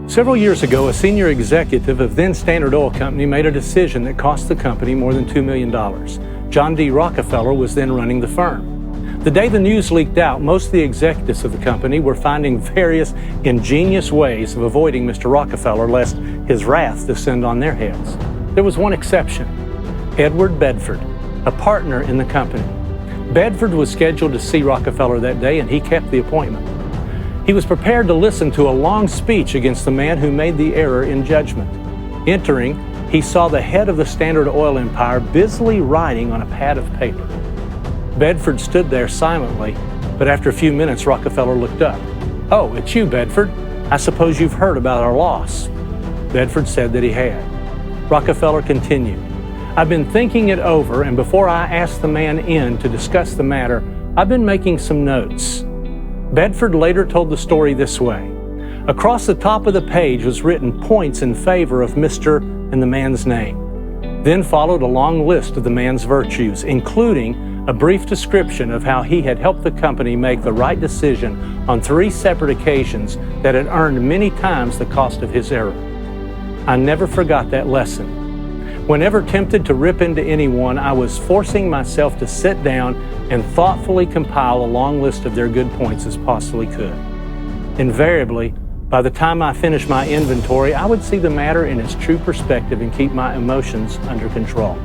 Several years ago, a senior executive of then Standard Oil Company made a decision that cost the company more than $2 million. John D. Rockefeller was then running the firm. The day the news leaked out, most of the executives of the company were finding various ingenious ways of avoiding Mr. Rockefeller lest his wrath descend on their heads. There was one exception: Edward Bedford, a partner in the company. Bedford was scheduled to see Rockefeller that day, and he kept the appointment. He was prepared to listen to a long speech against the man who made the error in judgment. Entering, he saw the head of the Standard Oil empire busily writing on a pad of paper. Bedford stood there silently, but after a few minutes, Rockefeller looked up. "Oh, it's you, Bedford. I suppose you've heard about our loss." Bedford said that he had. Rockefeller continued, "I've been thinking it over, and before I asked the man in to discuss the matter, I've been making some notes." Bedford later told the story this way: "Across the top of the page was written points in favor of Mr. and the man's name. Then followed a long list of the man's virtues, including a brief description of how he had helped the company make the right decision on 3 separate occasions that had earned many times the cost of his error. I never forgot that lesson. Whenever tempted to rip into anyone, I was forcing myself to sit down and thoughtfully compile a long list of their good points as possibly could. Invariably, by the time I finished my inventory, I would see the matter in its true perspective and keep my emotions under control.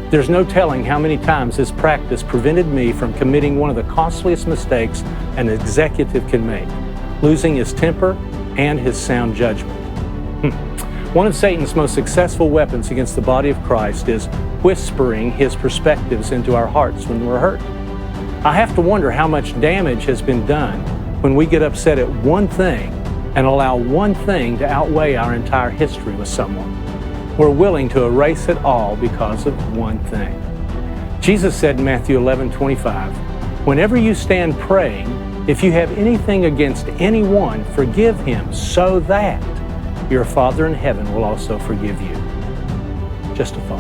There's no telling how many times this practice prevented me from committing one of the costliest mistakes an executive can make: losing his temper and his sound judgment." One of Satan's most successful weapons against the body of Christ is whispering his perspectives into our hearts when we're hurt. I have to wonder how much damage has been done when we get upset at one thing and allow one thing to outweigh our entire history with someone. We're willing to erase it all because of one thing. Jesus said in Matthew 11:25, "Whenever you stand praying, if you have anything against anyone, forgive him, so that your Father in heaven will also forgive you." Just a thought.